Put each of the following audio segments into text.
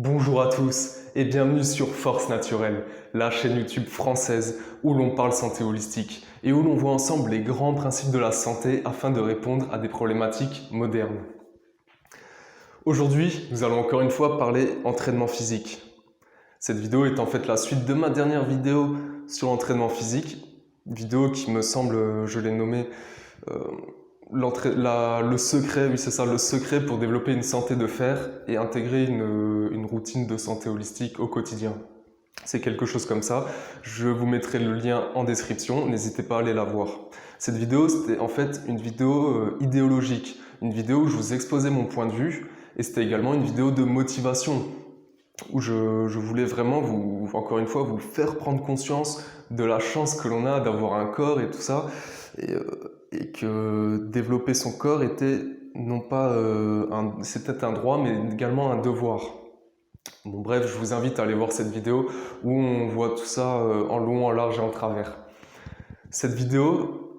Bonjour à tous et bienvenue sur Force Naturelle, la chaîne YouTube française où l'on parle santé holistique et où l'on voit ensemble les grands principes de la santé afin de répondre à des problématiques modernes. Aujourd'hui, nous allons encore une fois parler entraînement physique. Cette vidéo est en fait la suite de ma dernière vidéo sur l'entraînement physique, vidéo qui me semble, je l'ai nommée le secret, oui c'est ça, le secret pour développer une santé de fer et intégrer une routine de santé holistique au quotidien. C'est quelque chose comme ça. Je vous mettrai le lien en description, n'hésitez pas à aller la voir. Cette vidéo, c'était en fait une vidéo idéologique, une vidéo où je vous exposais mon point de vue et c'était également une vidéo de motivation où je voulais vraiment encore une fois, vous faire prendre conscience de la chance que l'on a d'avoir un corps et tout ça, et que développer son corps était non pas c'était un droit, mais également un devoir. Bon, bref, je vous invite à aller voir cette vidéo où on voit tout ça en long, en large et en travers. Cette vidéo,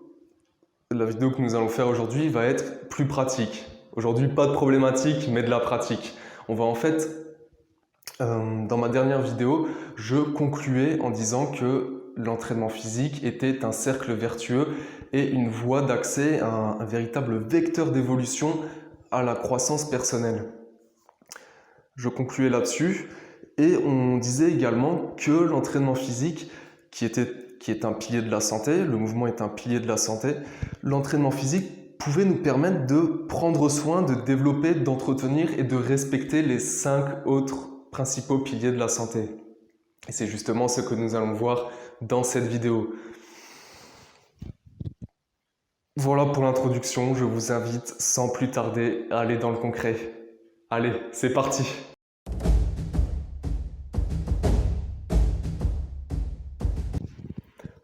la vidéo que nous allons faire aujourd'hui, va être plus pratique. Aujourd'hui, pas de problématique, mais de la pratique. On va en fait dans ma dernière vidéo, je concluais en disant que l'entraînement physique était un cercle vertueux et une voie d'accès à un véritable vecteur d'évolution à la croissance personnelle. Je concluais là-dessus et on disait également que l'entraînement physique, qui est un pilier de la santé, le mouvement est un pilier de la santé, l'entraînement physique pouvait nous permettre de prendre soin, de développer, d'entretenir et de respecter les 5 autres principaux piliers de la santé. Et c'est justement ce que nous allons voir dans cette vidéo. Voilà pour l'introduction, je vous invite sans plus tarder à aller dans le concret. Allez, c'est parti!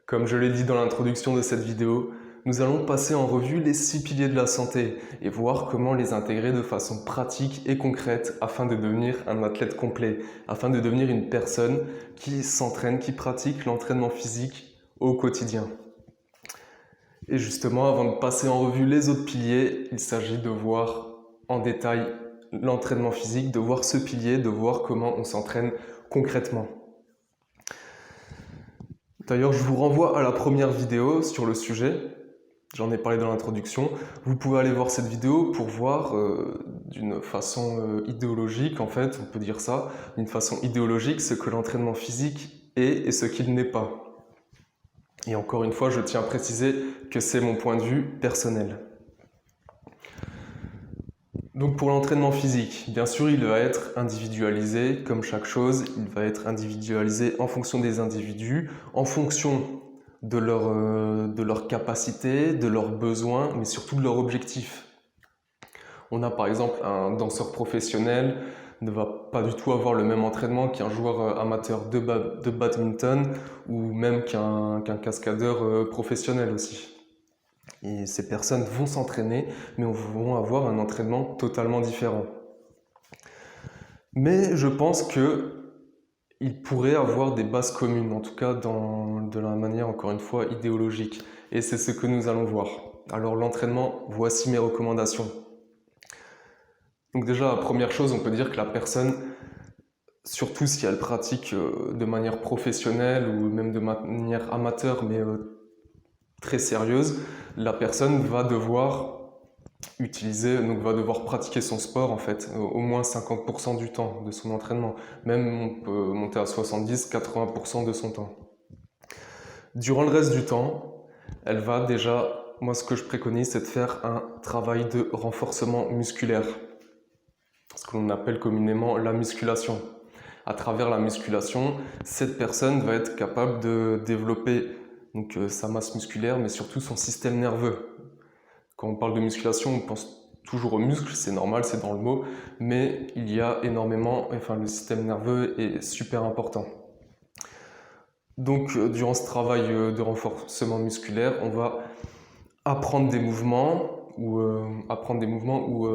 Comme je l'ai dit dans l'introduction de cette vidéo, nous allons passer en revue les 6 piliers de la santé et voir comment les intégrer de façon pratique et concrète afin de devenir un athlète complet, afin de devenir une personne qui s'entraîne, qui pratique l'entraînement physique au quotidien. Et justement, avant de passer en revue les autres piliers, il s'agit de voir en détail l'entraînement physique, de voir ce pilier, de voir comment on s'entraîne concrètement. D'ailleurs, je vous renvoie à la première vidéo sur le sujet. J'en ai parlé dans l'introduction. Vous pouvez aller voir cette vidéo pour voir d'une façon idéologique, en fait, on peut dire ça, d'une façon idéologique, ce que l'entraînement physique est et ce qu'il n'est pas. Et encore une fois, je tiens à préciser que c'est mon point de vue personnel. Donc pour l'entraînement physique, bien sûr, il va être individualisé comme chaque chose. Il va être individualisé en fonction des individus, en fonction de leur capacité, de leurs besoins, mais surtout de leurs objectifs. On a par exemple un danseur professionnel ne va pas du tout avoir le même entraînement qu'un joueur amateur de badminton ou même qu'un cascadeur professionnel aussi. Et ces personnes vont s'entraîner, mais vont avoir un entraînement totalement différent. Mais je pense qu'ils pourraient avoir des bases communes, en tout cas de la manière, encore une fois, idéologique. Et c'est ce que nous allons voir. Alors l'entraînement, voici mes recommandations. Donc déjà, la première chose, on peut dire que la personne, surtout si elle pratique de manière professionnelle ou même de manière amateur, mais très sérieuse, la personne va devoir va devoir pratiquer son sport en fait, au moins 50% du temps de son entraînement. Même on peut monter à 70-80% de son temps. Durant le reste du temps, elle va déjà, moi ce que je préconise, c'est de faire un travail de renforcement musculaire. Ce que l'on appelle communément la musculation. À travers la musculation, cette personne va être capable de développer donc, sa masse musculaire, mais surtout son système nerveux. Quand on parle de musculation, on pense toujours aux muscles, c'est normal, c'est dans le mot, mais il y a énormément, le système nerveux est super important. Donc, durant ce travail de renforcement musculaire, on va apprendre des mouvements ou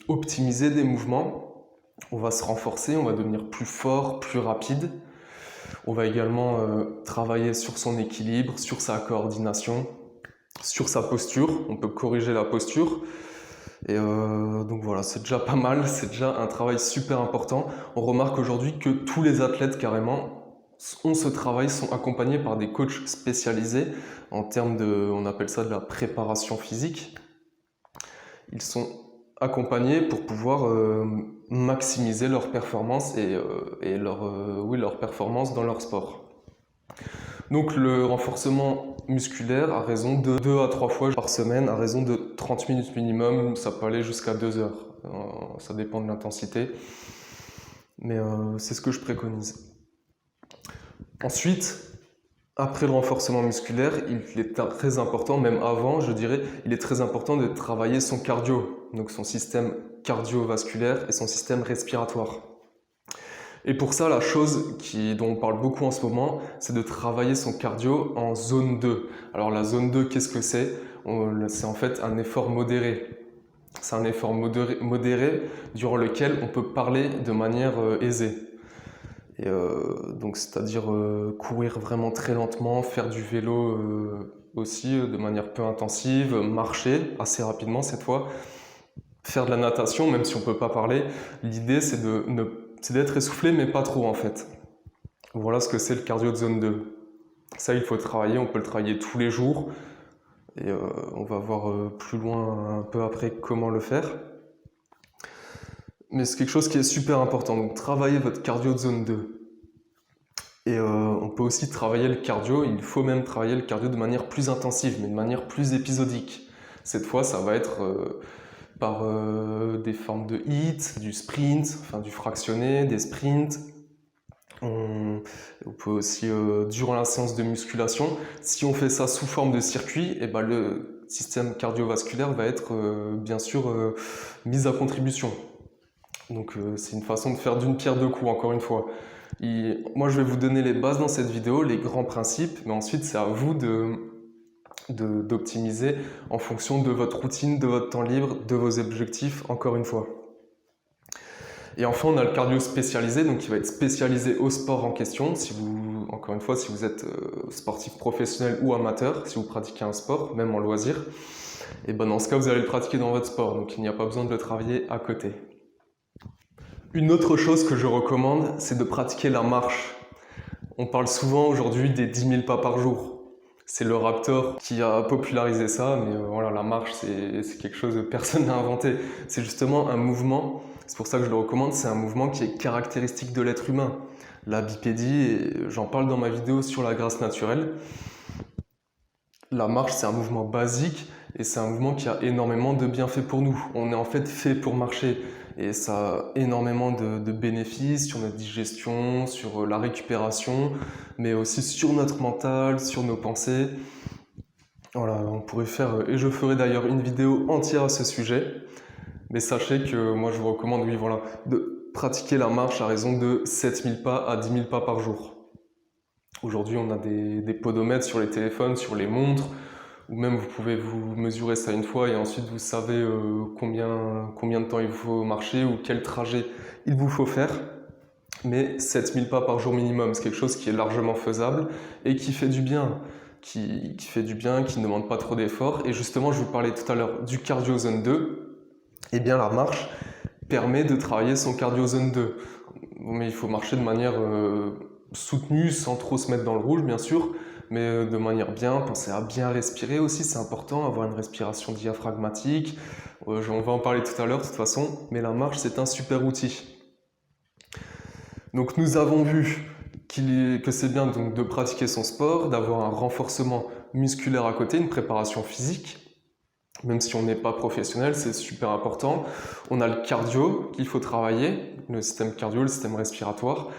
optimiser des mouvements. On va se renforcer, on va devenir plus fort, plus rapide. On va également travailler sur son équilibre, sur sa coordination, sur sa posture. On peut corriger la posture. Et donc voilà, c'est déjà pas mal, c'est déjà un travail super important. On remarque aujourd'hui que tous les athlètes carrément ont ce travail, sont accompagnés par des coachs spécialisés en termes de, on appelle ça de la préparation physique. Ils sont accompagnés pour pouvoir maximiser leur performance et leur performance dans leur sport. Donc le renforcement musculaire à raison de 2 à 3 fois par semaine, à raison de 30 minutes minimum, ça peut aller jusqu'à 2 heures. Ça dépend de l'intensité, mais c'est ce que je préconise. Ensuite, après le renforcement musculaire, il est très important, même avant, je dirais, il est très important de travailler son cardio, donc son système cardiovasculaire et son système respiratoire. Et pour ça, la chose dont on parle beaucoup en ce moment, c'est de travailler son cardio en zone 2. Alors la zone 2, qu'est-ce que c'est? C'est en fait un effort modéré. C'est un effort modéré durant lequel on peut parler de manière aisée. Et donc c'est-à-dire courir vraiment très lentement, faire du vélo aussi de manière peu intensive, marcher assez rapidement cette fois, faire de la natation même si on ne peut pas parler. L'idée c'est d'être essoufflé mais pas trop en fait. Voilà ce que c'est le cardio de zone 2. Ça il faut travailler, on peut le travailler tous les jours et on va voir plus loin un peu après comment le faire. Mais c'est quelque chose qui est super important, donc travaillez votre cardio de zone 2. Et on peut aussi travailler le cardio, il faut même travailler le cardio de manière plus intensive, mais de manière plus épisodique. Cette fois, ça va être par des formes de HIIT, du sprint, enfin du fractionné, des sprints. On peut aussi, durant la séance de musculation, si on fait ça sous forme de circuit, et ben le système cardiovasculaire va être bien sûr mis à contribution. Donc c'est une façon de faire d'une pierre deux coups, encore une fois. Moi je vais vous donner les bases dans cette vidéo, les grands principes, mais ensuite c'est à vous d'optimiser en fonction de votre routine, de votre temps libre, de vos objectifs, encore une fois. Et enfin on a le cardio spécialisé, donc qui va être spécialisé au sport en question. Encore une fois, si vous êtes sportif professionnel ou amateur, si vous pratiquez un sport, même en loisir, et ben dans ce cas vous allez le pratiquer dans votre sport, donc il n'y a pas besoin de le travailler à côté. Une autre chose que je recommande, c'est de pratiquer la marche. On parle souvent aujourd'hui des 10 000 pas par jour. C'est le Raptor qui a popularisé ça, mais voilà, la marche, c'est quelque chose que personne n'a inventé. C'est justement un mouvement, c'est pour ça que je le recommande, c'est un mouvement qui est caractéristique de l'être humain. La bipédie, j'en parle dans ma vidéo sur la grâce naturelle. La marche, c'est un mouvement basique et c'est un mouvement qui a énormément de bienfaits pour nous. On est en fait fait pour marcher. Et ça a énormément de bénéfices sur notre digestion, sur la récupération, mais aussi sur notre mental, sur nos pensées. Voilà, on pourrait faire, et je ferai d'ailleurs une vidéo entière à ce sujet, mais sachez que moi je vous recommande, oui, voilà, de pratiquer la marche à raison de 7000 pas à 10 000 pas par jour. Aujourd'hui, on a des podomètres sur les téléphones, sur les montres, ou même vous pouvez vous mesurer ça une fois et ensuite vous savez combien de temps il vous faut marcher ou quel trajet il vous faut faire. Mais 7000 pas par jour minimum, c'est quelque chose qui est largement faisable et qui fait du bien, qui fait du bien, qui ne demande pas trop d'efforts. Et justement, je vous parlais tout à l'heure du cardio zone 2. Eh bien, la marche permet de travailler son cardio zone 2. Mais il faut marcher de manière soutenue, sans trop se mettre dans le rouge, bien sûr, mais de manière bien, pensez à bien respirer aussi, c'est important, avoir une respiration diaphragmatique. On va en parler tout à l'heure de toute façon, mais la marche c'est un super outil. Donc nous avons vu que c'est bien donc de pratiquer son sport, d'avoir un renforcement musculaire à côté, une préparation physique. Même si on n'est pas professionnel, c'est super important. On a le cardio qu'il faut travailler, le système cardio, le système respiratoire.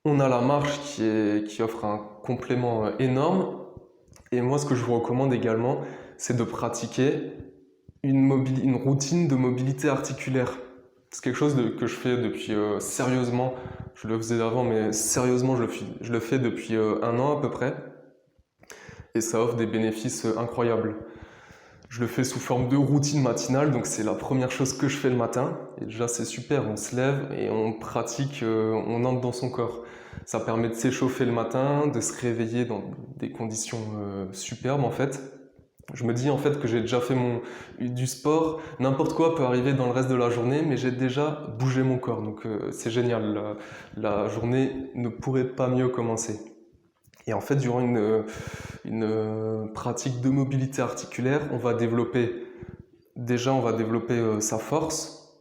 On a la marche qui offre un complément énorme. Et moi, ce que je vous recommande également, c'est de pratiquer une routine de mobilité articulaire. C'est quelque chose que je fais depuis sérieusement. Je le faisais avant, mais sérieusement, je le fais depuis 1 an à peu près. Et ça offre des bénéfices incroyables. Je le fais sous forme de routine matinale, donc c'est la première chose que je fais le matin. Et déjà, c'est super, on se lève et on pratique, on entre dans son corps. Ça permet de s'échauffer le matin, de se réveiller dans des conditions superbes en fait. Je me dis en fait que j'ai déjà fait du sport, n'importe quoi peut arriver dans le reste de la journée, mais j'ai déjà bougé mon corps, donc c'est génial, la journée ne pourrait pas mieux commencer. Et en fait, durant une pratique de mobilité articulaire, on va développer sa force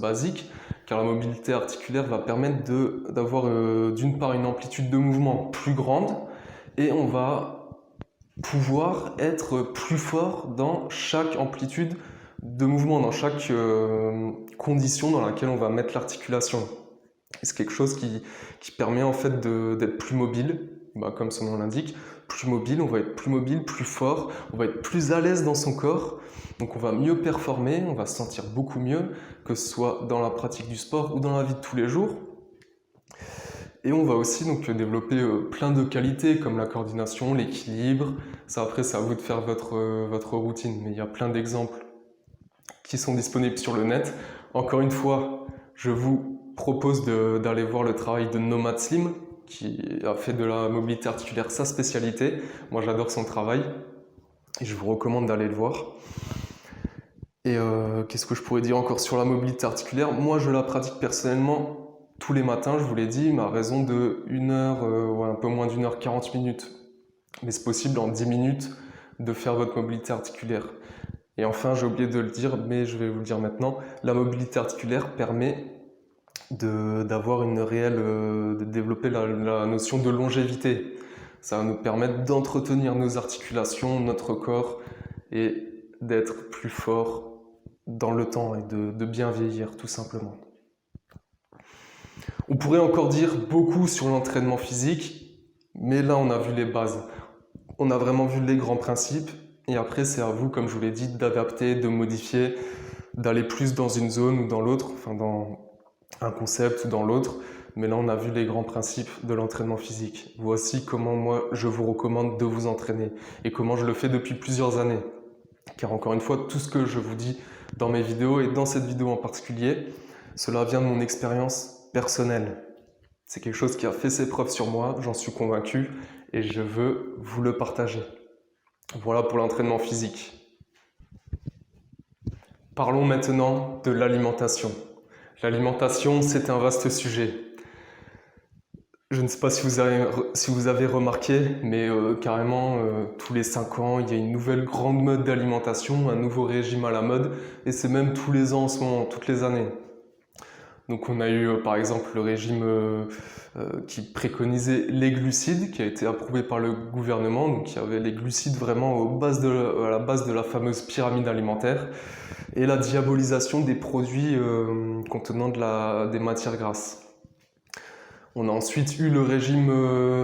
basique, car la mobilité articulaire va permettre d'avoir d'une part une amplitude de mouvement plus grande, et on va pouvoir être plus fort dans chaque amplitude de mouvement, dans chaque condition dans laquelle on va mettre l'articulation. C'est quelque chose qui permet en fait d'être plus mobile, comme son nom l'indique, plus mobile, on va être plus mobile, plus fort, on va être plus à l'aise dans son corps, donc on va mieux performer, on va se sentir beaucoup mieux, que ce soit dans la pratique du sport ou dans la vie de tous les jours. Et on va aussi donc développer plein de qualités comme la coordination, l'équilibre. Ça après c'est à vous de faire votre routine, mais il y a plein d'exemples qui sont disponibles sur le net. Encore une fois, je vous propose d'aller voir le travail de Nomad Slim, qui a fait de la mobilité articulaire sa spécialité. Moi j'adore son travail et je vous recommande d'aller le voir. Et qu'est-ce que je pourrais dire encore sur la mobilité articulaire? Moi je la pratique personnellement tous les matins, je vous l'ai dit, mais à raison de 1 heure, un peu moins d'1 heure 40 minutes. Mais c'est possible en 10 minutes de faire votre mobilité articulaire. Et enfin, j'ai oublié de le dire, mais je vais vous le dire maintenant, la mobilité articulaire permet d'avoir une réelle, de développer la notion de longévité. Ça va nous permettre d'entretenir nos articulations, notre corps, et d'être plus fort dans le temps et de bien vieillir, tout simplement. On pourrait encore dire beaucoup sur l'entraînement physique, mais là on a vu les bases. On a vraiment vu les grands principes, et après c'est à vous, comme je vous l'ai dit, d'adapter, de modifier, d'aller plus dans une zone ou dans l'autre, enfin dans un concept ou dans l'autre. Mais là on a vu les grands principes de l'entraînement physique. Voici comment moi je vous recommande de vous entraîner, et comment je le fais depuis plusieurs années. Car encore une fois, tout ce que je vous dis dans mes vidéos, et dans cette vidéo en particulier, cela vient de mon expérience personnelle. C'est quelque chose qui a fait ses preuves sur moi, j'en suis convaincu, et je veux vous le partager. Voilà pour l'entraînement physique. Parlons maintenant de l'alimentation. L'alimentation, c'est un vaste sujet. Je ne sais pas si vous avez remarqué, mais carrément, tous les 5 ans, il y a une nouvelle grande mode d'alimentation, un nouveau régime à la mode, et c'est même tous les ans en ce moment, toutes les années. Donc on a eu par exemple le régime qui préconisait les glucides, qui a été approuvé par le gouvernement, donc il y avait les glucides vraiment à la base de la fameuse pyramide alimentaire, et la diabolisation des produits contenant des matières grasses. On a ensuite eu le régime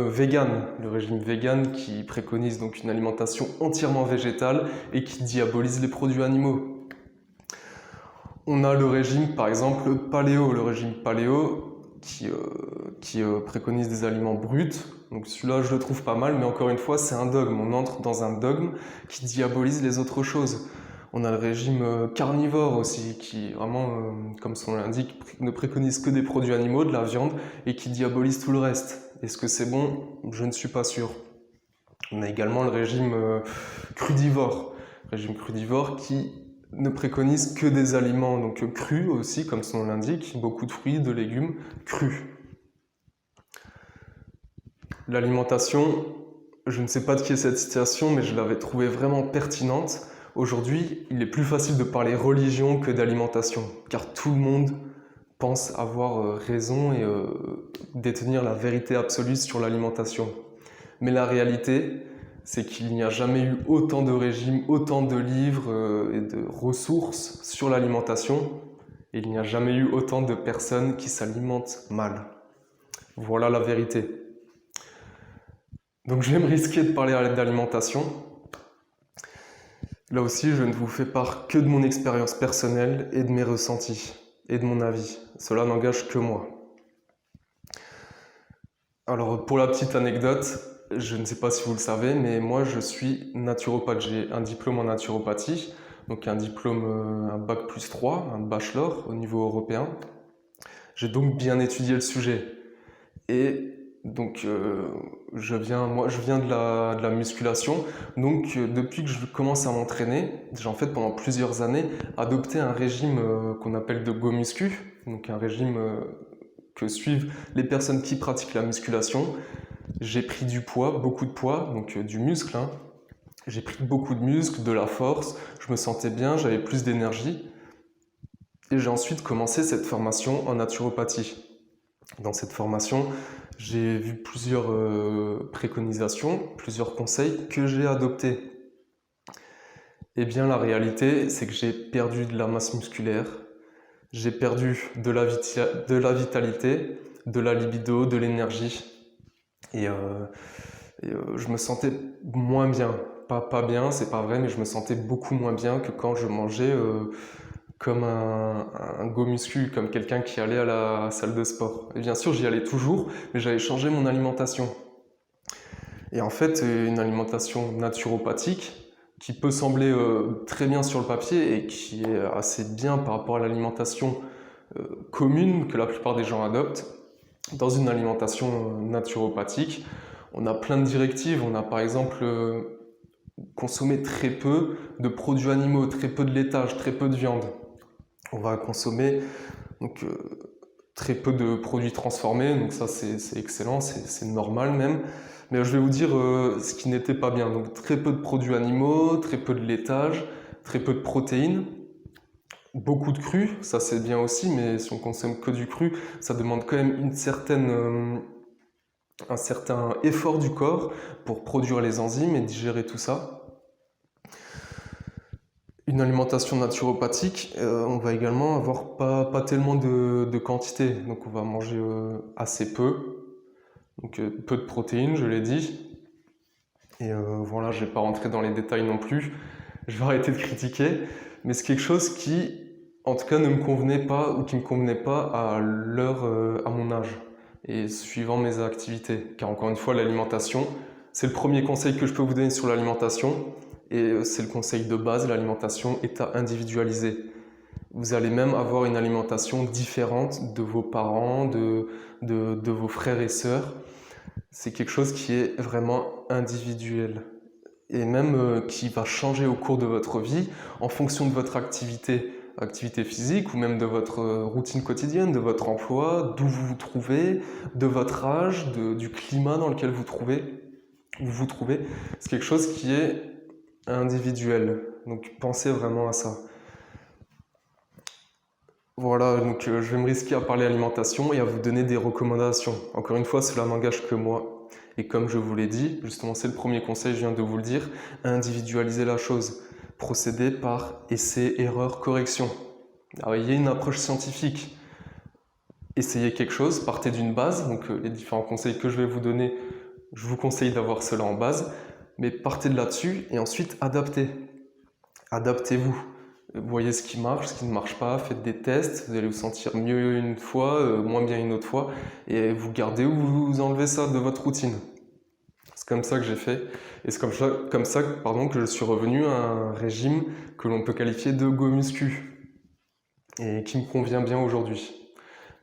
vegan qui préconise donc une alimentation entièrement végétale et qui diabolise les produits animaux. On a le régime, par exemple, le régime paléo qui préconise des aliments bruts. Donc celui-là, je le trouve pas mal, mais encore une fois, c'est un dogme. On entre dans un dogme qui diabolise les autres choses. On a le régime carnivore aussi, qui vraiment, comme son nom l'indique, ne préconise que des produits animaux, de la viande, et qui diabolise tout le reste. Est-ce que c'est bon? Je ne suis pas sûr. On a également le régime crudivore. Régime crudivore qui ne préconise que des aliments donc crus aussi, comme son nom l'indique, beaucoup de fruits, de légumes crus. L'alimentation, je ne sais pas de qui est cette citation, mais je l'avais trouvée vraiment pertinente. Aujourd'hui, il est plus facile de parler religion que d'alimentation, car tout le monde pense avoir raison et détenir la vérité absolue sur l'alimentation. Mais la réalité, c'est qu'il n'y a jamais eu autant de régimes, autant de livres et de ressources sur l'alimentation, et il n'y a jamais eu autant de personnes qui s'alimentent mal. Voilà la vérité. Donc je vais me risquer de parler d'alimentation. Là aussi, je ne vous fais part que de mon expérience personnelle et de mes ressentis, et de mon avis. Cela n'engage que moi. Alors pour la petite anecdote, je ne sais pas si vous le savez, mais moi je suis naturopathe. J'ai un diplôme en naturopathie, donc un diplôme, un bac plus 3, un bachelor au niveau européen. J'ai donc bien étudié le sujet. Et Donc, je viens de la musculation. Donc, depuis que je commence à m'entraîner, j'ai en fait pendant plusieurs années adopté un régime qu'on appelle de go muscu. Donc, un régime que suivent les personnes qui pratiquent la musculation. J'ai pris du poids, beaucoup de poids, donc du muscle, hein. J'ai pris beaucoup de muscle, de la force, je me sentais bien, j'avais plus d'énergie. Et j'ai ensuite commencé cette formation en naturopathie. Dans cette formation, j'ai vu plusieurs préconisations, plusieurs conseils que j'ai adoptés. Eh bien, la réalité, c'est que j'ai perdu de la masse musculaire, j'ai perdu de la vitalité, de la libido, de l'énergie. Et, je me sentais moins bien. Pas bien, c'est pas vrai, mais je me sentais beaucoup moins bien que quand je mangeais comme un go muscu, comme quelqu'un qui allait à la salle de sport. Et bien sûr, j'y allais toujours, mais j'avais changé mon alimentation. Et en fait, une alimentation naturopathique, qui peut sembler très bien sur le papier et qui est assez bien par rapport à l'alimentation commune que la plupart des gens adoptent, dans une alimentation naturopathique, on a plein de directives. On a par exemple consommer très peu de produits animaux, très peu de laitage, très peu de viande. On va consommer donc, très peu de produits transformés, donc ça c'est excellent, c'est normal même. Mais je vais vous dire ce qui n'était pas bien. Donc très peu de produits animaux, très peu de laitage, très peu de protéines, beaucoup de cru, ça c'est bien aussi, mais si on consomme que du cru, ça demande quand même un certain effort du corps pour produire les enzymes et digérer tout ça. Une alimentation naturopathique, on va également avoir pas tellement de quantité, donc on va manger assez peu, donc peu de protéines, je l'ai dit. Et voilà, je ne vais pas rentrer dans les détails non plus, je vais arrêter de critiquer, mais c'est quelque chose qui, en tout cas, ne me convenait pas ou qui ne me convenait pas à à mon âge et suivant mes activités. Car encore une fois, l'alimentation, c'est le premier conseil que je peux vous donner sur l'alimentation. Et c'est le conseil de base, l'alimentation est à individualiser. Vous allez même avoir une alimentation différente de vos parents, de vos frères et sœurs. C'est quelque chose qui est vraiment individuel et même qui va changer au cours de votre vie en fonction de votre activité physique ou même de votre routine quotidienne, de votre emploi, d'où vous vous trouvez, de votre âge, du climat dans lequel vous vous trouvez. C'est quelque chose qui est individuel. Donc pensez vraiment à ça. Voilà, donc je vais me risquer à parler alimentation et à vous donner des recommandations. Encore une fois, cela n'engage que moi. Et comme je vous l'ai dit, justement c'est le premier conseil, je viens de vous le dire, individualiser la chose. Procéder par essai, erreur, correction. Alors, il y a une approche scientifique. Essayez quelque chose, partez d'une base, donc les différents conseils que je vais vous donner, je vous conseille d'avoir cela en base, mais partez de là-dessus et ensuite adaptez. Adaptez-vous. Voyez ce qui marche, ce qui ne marche pas, faites des tests, vous allez vous sentir mieux une fois, moins bien une autre fois, et vous gardez ou vous enlevez ça de votre routine. C'est comme ça que j'ai fait, et c'est comme ça que je suis revenu à un régime que l'on peut qualifier de go muscu, et qui me convient bien aujourd'hui.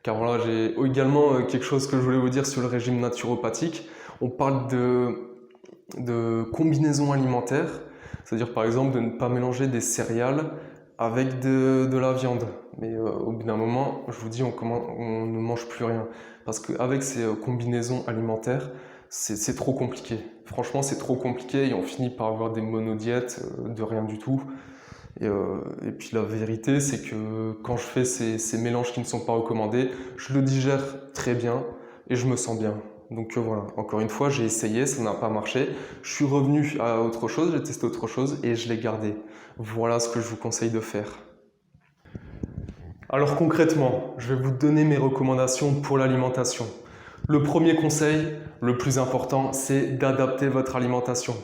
Car voilà, j'ai également quelque chose que je voulais vous dire sur le régime naturopathique. On parle de combinaison alimentaire, c'est-à-dire par exemple de ne pas mélanger des céréales avec de la viande. Mais au bout d'un moment, je vous dis, on ne mange plus rien. Parce qu'avec ces combinaisons alimentaires, c'est trop compliqué. Franchement, c'est trop compliqué et on finit par avoir des monodiètes de rien du tout. Et puis la vérité, c'est que quand je fais ces mélanges qui ne sont pas recommandés, je le digère très bien et je me sens bien. Donc voilà, encore une fois, j'ai essayé, ça n'a pas marché. Je suis revenu à autre chose, j'ai testé autre chose et je l'ai gardé. Voilà ce que je vous conseille de faire. Alors concrètement, je vais vous donner mes recommandations pour l'alimentation. Le premier conseil, le plus important, c'est d'adapter votre alimentation.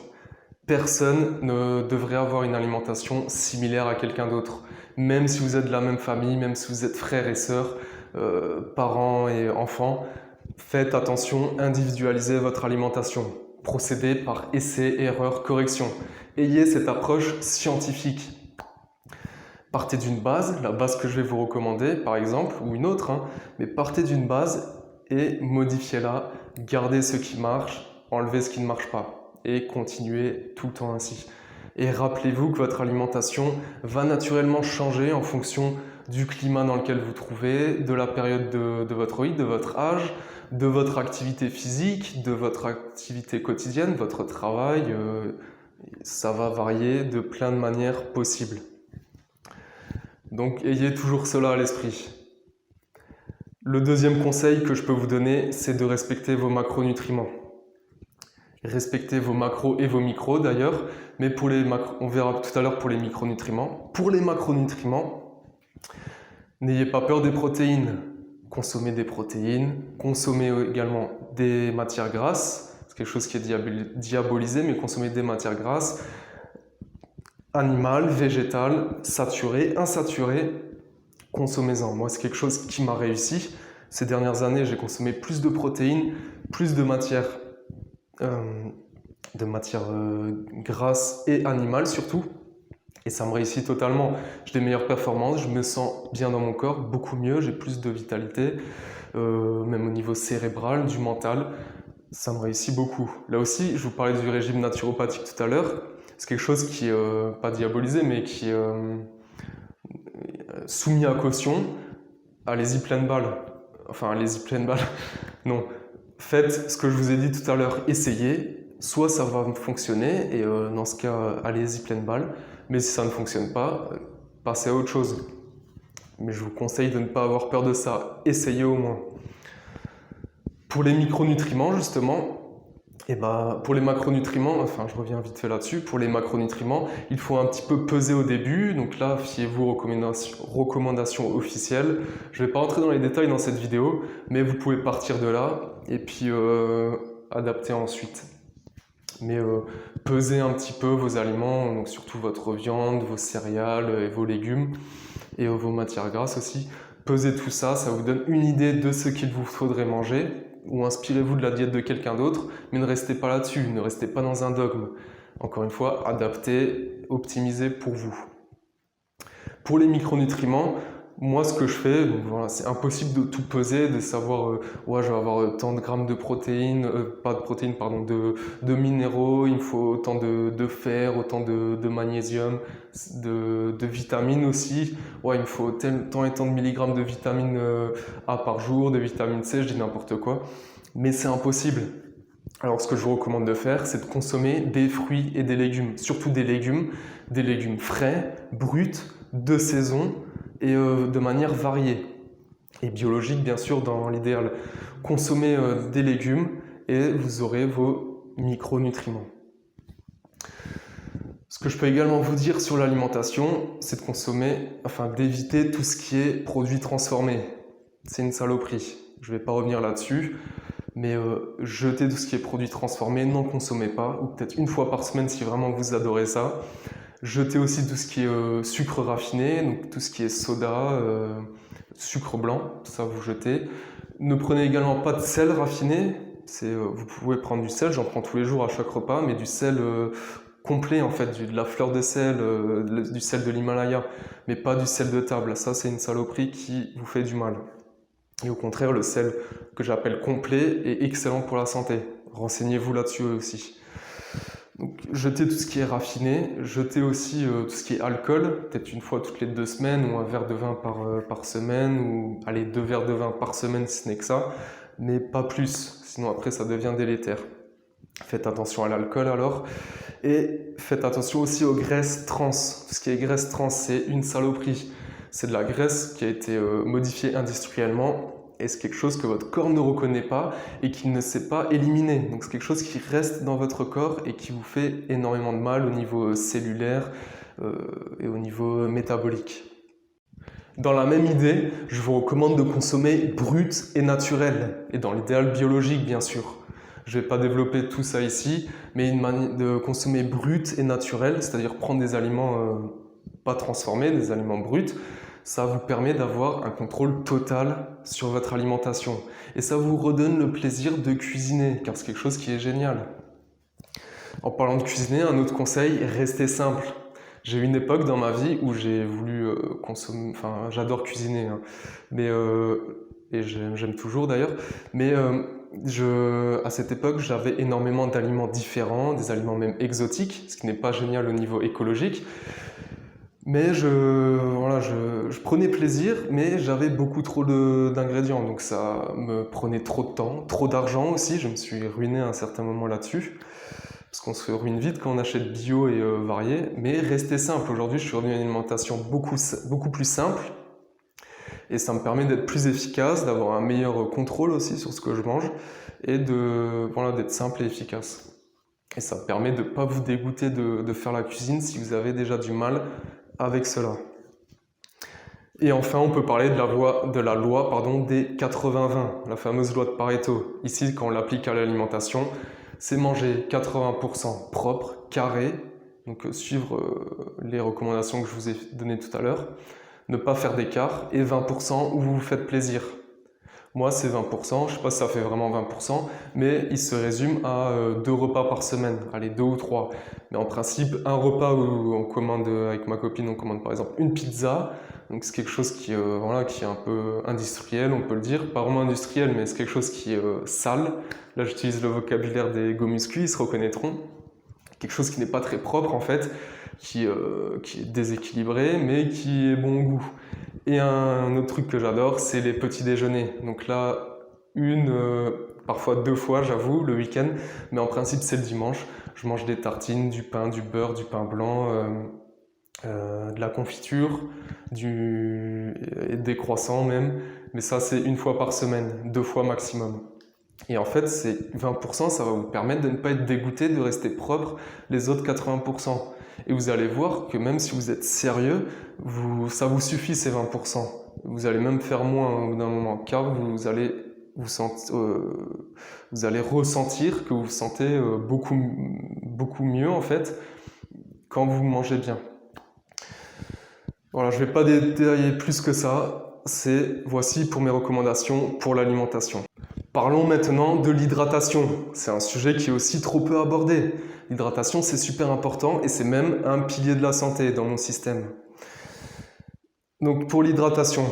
Personne ne devrait avoir une alimentation similaire à quelqu'un d'autre. Même si vous êtes de la même famille, même si vous êtes frères et sœurs, parents et enfants, faites attention, individualisez votre alimentation. Procédez par essai, erreur, correction. Ayez cette approche scientifique. Partez d'une base, la base que je vais vous recommander par exemple, ou une autre, mais partez d'une base et modifiez-la, gardez ce qui marche, enlevez ce qui ne marche pas et continuez tout le temps ainsi. Et rappelez-vous que votre alimentation va naturellement changer en fonction du climat dans lequel vous trouvez, de la période de votre vie, de votre âge, de votre activité physique, de votre activité quotidienne, votre travail. Ça va varier de plein de manières possibles. Donc ayez toujours cela à l'esprit. Le deuxième conseil que je peux vous donner, c'est de respecter vos macronutriments. Respectez vos macros et vos micros d'ailleurs, mais pour les macros, on verra tout à l'heure pour les micronutriments. Pour les macronutriments, n'ayez pas peur des protéines. Consommez des protéines, consommez également des matières grasses, c'est quelque chose qui est diabolisé, mais consommez des matières grasses, animales, végétales, saturées, insaturées, consommez-en. Moi, c'est quelque chose qui m'a réussi. Ces dernières années, j'ai consommé plus de protéines, plus de matières grasses et animales surtout. Et ça me réussit totalement. J'ai des meilleures performances, je me sens bien dans mon corps, beaucoup mieux, j'ai plus de vitalité, même au niveau cérébral, du mental. Ça me réussit beaucoup. Là aussi, je vous parlais du régime naturopathique tout à l'heure. C'est quelque chose qui est pas diabolisé, mais qui est soumis à caution. Allez-y pleine balle. Enfin, allez-y pleine balle. Non. Faites ce que je vous ai dit tout à l'heure, essayez. Soit ça va fonctionner, et dans ce cas, allez-y pleine balle. Mais si ça ne fonctionne pas, passez à autre chose. Mais je vous conseille de ne pas avoir peur de ça. Essayez au moins. Pour les micronutriments, justement, pour les macronutriments, enfin je reviens vite fait là-dessus, pour les macronutriments, il faut un petit peu peser au début. Donc là, fiez-vous aux recommandations officielles. Je ne vais pas rentrer dans les détails dans cette vidéo, mais vous pouvez partir de là et puis adapter ensuite. Mais pesez un petit peu vos aliments, donc surtout votre viande, vos céréales et vos légumes et vos matières grasses aussi. Pesez tout ça, ça vous donne une idée de ce qu'il vous faudrait manger, ou inspirez-vous de la diète de quelqu'un d'autre, mais ne restez pas là-dessus, ne restez pas dans un dogme. Encore une fois, adaptez, optimisez pour vous. Pour les micronutriments, moi ce que je fais, donc voilà, c'est impossible de tout peser, de savoir ouais, je vais avoir tant de grammes de protéines, de minéraux, il me faut autant de fer, autant de magnésium, de vitamines aussi, ouais, il me faut tant et tant de milligrammes de vitamine A par jour, de vitamine C, je dis n'importe quoi, mais c'est impossible. Alors ce que je vous recommande de faire, c'est de consommer des fruits et des légumes, surtout des légumes frais, bruts, de saison, et de manière variée et biologique bien sûr dans l'idéal. Consommez des légumes et vous aurez vos micronutriments. Ce que je peux également vous dire sur l'alimentation, c'est d'éviter tout ce qui est produits transformés. C'est une saloperie. Je ne vais pas revenir là-dessus, mais jetez tout ce qui est produits transformés, n'en consommez pas, ou peut-être une fois par semaine si vraiment vous adorez ça. Jetez aussi tout ce qui est sucre raffiné, donc tout ce qui est soda, sucre blanc, tout ça vous jetez. Ne prenez également pas de sel raffiné, vous pouvez prendre du sel, j'en prends tous les jours à chaque repas, mais du sel complet en fait, de la fleur de sel, du sel de l'Himalaya, mais pas du sel de table. Ça c'est une saloperie qui vous fait du mal. Et au contraire, le sel que j'appelle complet est excellent pour la santé. Renseignez-vous là-dessus aussi. Donc, jetez tout ce qui est raffiné, jetez aussi tout ce qui est alcool, peut-être une fois toutes les 2 semaines ou un verre de vin par semaine, ou allez 2 verres de vin par semaine si ce n'est que ça, mais pas plus, sinon après ça devient délétère. Faites attention à l'alcool alors, et faites attention aussi aux graisses trans. Ce qui est graisse trans, c'est une saloperie. C'est de la graisse qui a été modifiée industriellement, et c'est quelque chose que votre corps ne reconnaît pas et qui ne sait pas éliminer. Donc c'est quelque chose qui reste dans votre corps et qui vous fait énormément de mal au niveau cellulaire et au niveau métabolique. Dans la même idée, je vous recommande de consommer brut et naturel, et dans l'idéal biologique bien sûr. Je ne vais pas développer tout ça ici, mais une manière de consommer brut et naturel, c'est-à-dire prendre des aliments pas transformés, des aliments bruts, ça vous permet d'avoir un contrôle total sur votre alimentation. Et ça vous redonne le plaisir de cuisiner, car c'est quelque chose qui est génial. En parlant de cuisiner, un autre conseil, restez simple. J'ai eu une époque dans ma vie où j'ai voulu consommer, enfin j'adore cuisiner, hein, mais et j'aime toujours d'ailleurs. Mais à cette époque, j'avais énormément d'aliments différents, des aliments même exotiques, ce qui n'est pas génial au niveau écologique. Mais je prenais plaisir, mais j'avais beaucoup trop d'ingrédients, donc ça me prenait trop de temps, trop d'argent aussi. Je me suis ruiné à un certain moment là-dessus, parce qu'on se ruine vite quand on achète bio et varié. Mais rester simple. Aujourd'hui, je suis revenu à une alimentation beaucoup plus simple, et ça me permet d'être plus efficace, d'avoir un meilleur contrôle aussi sur ce que je mange, et d'être simple et efficace. Et ça permet de ne pas vous dégoûter de faire la cuisine si vous avez déjà du mal avec cela. Et enfin, on peut parler de la loi des 80-20, la fameuse loi de Pareto. Ici, quand on l'applique à l'alimentation, c'est manger 80% propre, carré, donc suivre les recommandations que je vous ai données tout à l'heure, ne pas faire d'écart, et 20% où vous vous faites plaisir. Moi, c'est 20%, je ne sais pas si ça fait vraiment 20%, mais il se résume à 2 repas par semaine, allez, 2 ou 3. Mais en principe, un repas où on commande, avec ma copine, on commande par exemple une pizza, donc c'est quelque chose qui est un peu industriel, on peut le dire, pas vraiment industriel, mais c'est quelque chose qui est sale. Là, j'utilise le vocabulaire des go-muscu, ils se reconnaîtront. Quelque chose qui n'est pas très propre en fait, qui est déséquilibré, mais qui est bon au goût. Et un autre truc que j'adore, c'est les petits déjeuners. Donc là, parfois 2 fois, j'avoue, le week-end, mais en principe, c'est le dimanche. Je mange des tartines, du pain, du beurre, du pain blanc, de la confiture, et des croissants même. Mais ça, c'est 1 fois par semaine, 2 fois maximum. Et en fait, ces 20%, ça va vous permettre de ne pas être dégoûté, de rester propre les autres 80%. Et vous allez voir que même si vous êtes sérieux, ça vous suffit ces 20%. Vous allez même faire moins au bout d'un moment, car vous allez ressentir que vous vous sentez beaucoup mieux en fait quand vous mangez bien. Voilà, je ne vais pas détailler plus que ça. Voici pour mes recommandations pour l'alimentation. Parlons maintenant de l'hydratation. C'est un sujet qui est aussi trop peu abordé. L'hydratation, c'est super important et c'est même un pilier de la santé dans mon système. Donc pour l'hydratation,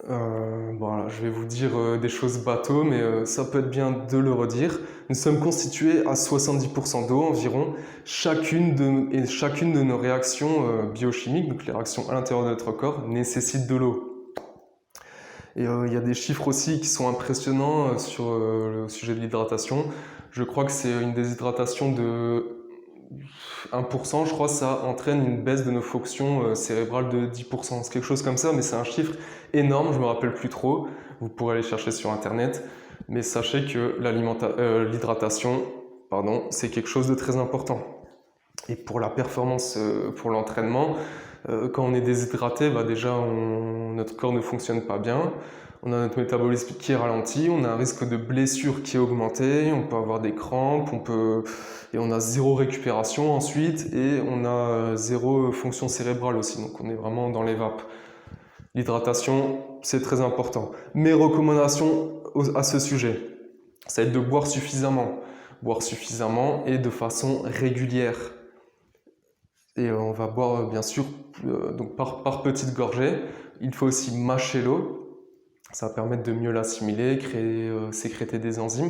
je vais vous dire des choses bateaux, mais ça peut être bien de le redire. Nous sommes constitués à 70% d'eau environ. Chacune de nos réactions biochimiques, donc les réactions à l'intérieur de notre corps, nécessitent de l'eau. Et il y a des chiffres aussi qui sont impressionnants sur le sujet de l'hydratation. Je crois que c'est une déshydratation de 1%, je crois, ça entraîne une baisse de nos fonctions cérébrales de 10%. C'est quelque chose comme ça, mais c'est un chiffre énorme, je ne me rappelle plus trop. Vous pourrez aller chercher sur Internet. Mais sachez que l'hydratation, c'est quelque chose de très important. Et pour la performance, pour l'entraînement, quand on est déshydraté, déjà notre corps ne fonctionne pas bien. On a notre métabolisme qui est ralenti, on a un risque de blessure qui est augmenté, on peut avoir des crampes, et on a 0 récupération ensuite, et on a 0 fonction cérébrale aussi, donc on est vraiment dans les vapes. L'hydratation, c'est très important. Mes recommandations à ce sujet, ça va être de boire suffisamment et de façon régulière. Et on va boire bien sûr donc par petites gorgées. Il faut aussi mâcher l'eau. Ça va permettre de mieux l'assimiler, sécréter des enzymes.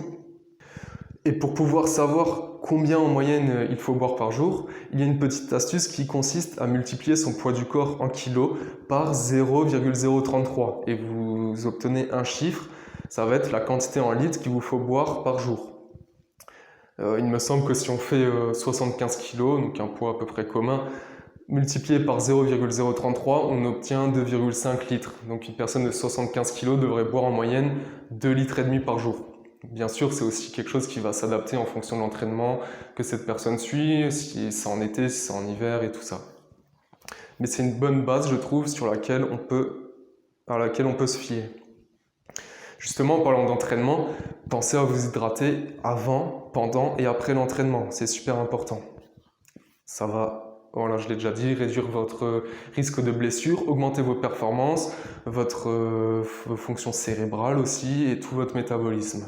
Et pour pouvoir savoir combien en moyenne il faut boire par jour, il y a une petite astuce qui consiste à multiplier son poids du corps en kilos par 0,033. Et vous obtenez un chiffre, ça va être la quantité en litres qu'il vous faut boire par jour. Il me semble que si on fait 75 kg, donc un poids à peu près commun, multiplié par 0,033, on obtient 2,5 litres. Donc une personne de 75 kg devrait boire en moyenne 2,5 litres par jour. Bien sûr, c'est aussi quelque chose qui va s'adapter en fonction de l'entraînement que cette personne suit, si c'est en été, si c'est en hiver et tout ça. Mais c'est une bonne base, je trouve, à laquelle on peut se fier. Justement, en parlant d'entraînement, pensez à vous hydrater avant, pendant et après l'entraînement. C'est super important. Ça va, voilà, je l'ai déjà dit, réduire votre risque de blessure, augmenter vos performances, vos fonctions cérébrales aussi et tout votre métabolisme.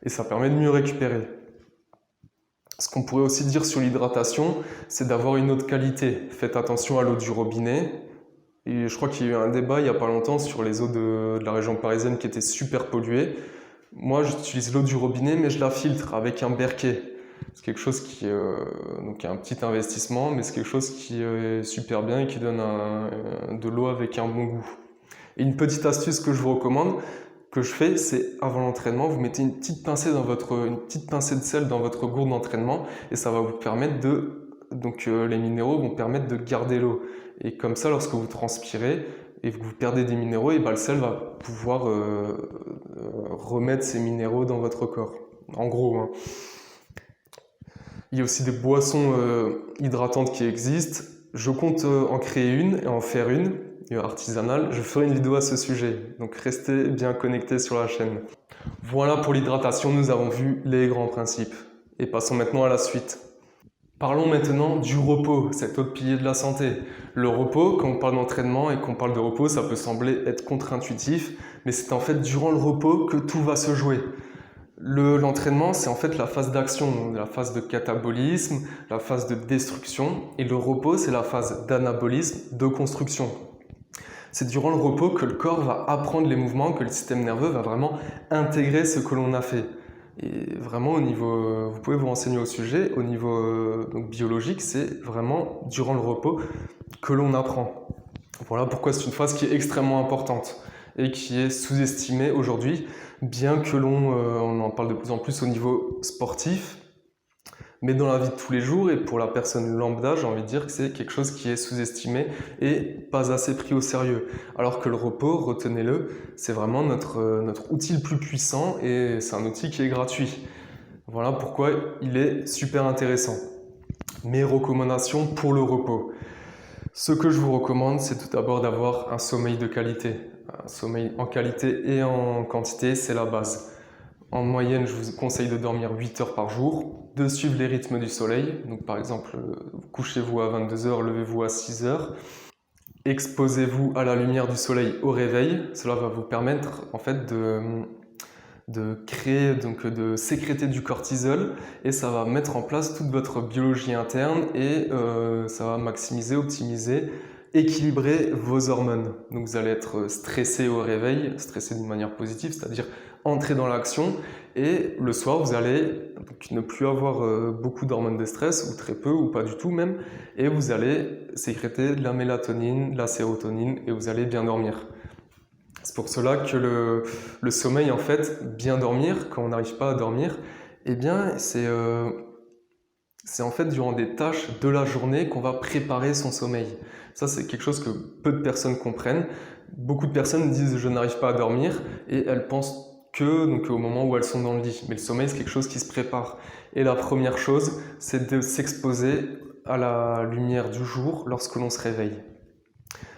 Et ça permet de mieux récupérer. Ce qu'on pourrait aussi dire sur l'hydratation, c'est d'avoir une eau de qualité. Faites attention à l'eau du robinet. Et je crois qu'il y a eu un débat il n'y a pas longtemps sur les eaux de la région parisienne qui étaient super polluées. Moi, j'utilise l'eau du robinet, mais je la filtre avec un Berquet. C'est quelque chose donc un petit investissement, mais c'est quelque chose qui est super bien et qui donne de l'eau avec un bon goût. Et une petite astuce que je vous recommande, que je fais, c'est avant l'entraînement, vous mettez une petite pincée de sel dans votre gourde d'entraînement et ça va vous permettre les minéraux vont permettre de garder l'eau. Et comme ça, lorsque vous transpirez et que vous perdez des minéraux, et le sel va pouvoir remettre ces minéraux dans votre corps. En gros, hein. Il y a aussi des boissons hydratantes qui existent. Je compte en créer une et en faire une artisanale. Je ferai une vidéo à ce sujet, donc restez bien connectés sur la chaîne. Voilà pour l'hydratation, nous avons vu les grands principes. Et passons maintenant à la suite. Parlons maintenant du repos, cet autre pilier de la santé. Le repos, quand on parle d'entraînement et qu'on parle de repos, ça peut sembler être contre-intuitif, mais c'est en fait durant le repos que tout va se jouer. L'entraînement, c'est en fait la phase d'action, la phase de catabolisme, la phase de destruction, et le repos, c'est la phase d'anabolisme, de construction. C'est durant le repos que le corps va apprendre les mouvements, que le système nerveux va vraiment intégrer ce que l'on a fait. Et vraiment, vous pouvez vous renseigner au sujet, au niveau biologique, c'est vraiment durant le repos que l'on apprend. Voilà pourquoi c'est une phase qui est extrêmement importante et qui est sous-estimée aujourd'hui, bien que on en parle de plus en plus au niveau sportif, mais dans la vie de tous les jours et pour la personne lambda, j'ai envie de dire que c'est quelque chose qui est sous-estimé et pas assez pris au sérieux. Alors que le repos, retenez-le, c'est vraiment notre outil le plus puissant et c'est un outil qui est gratuit. Voilà pourquoi il est super intéressant. Mes recommandations pour le repos. Ce que je vous recommande, c'est tout d'abord d'avoir un sommeil de qualité. Un sommeil en qualité et en quantité, c'est la base. En moyenne, je vous conseille de dormir 8 heures par jour, de suivre les rythmes du soleil. Donc par exemple, couchez-vous à 22 heures, levez-vous à 6 heures. Exposez-vous à la lumière du soleil au réveil. Cela va vous permettre en fait de sécréter du cortisol et ça va mettre en place toute votre biologie interne et ça va maximiser, optimiser, équilibrer vos hormones. Donc vous allez être stressé au réveil, stressé d'une manière positive, c'est-à-dire entrer dans l'action et le soir vous allez ne plus avoir beaucoup d'hormones de stress ou très peu ou pas du tout même et vous allez sécréter de la mélatonine, de la sérotonine et vous allez bien dormir. C'est pour cela que le sommeil, en fait, bien dormir, quand on n'arrive pas à dormir, eh bien, c'est en fait durant des tâches de la journée qu'on va préparer son sommeil. Ça, c'est quelque chose que peu de personnes comprennent. Beaucoup de personnes disent « je n'arrive pas à dormir » et elles pensent au moment où elles sont dans le lit. Mais le sommeil, c'est quelque chose qui se prépare. Et la première chose, c'est de s'exposer à la lumière du jour lorsque l'on se réveille.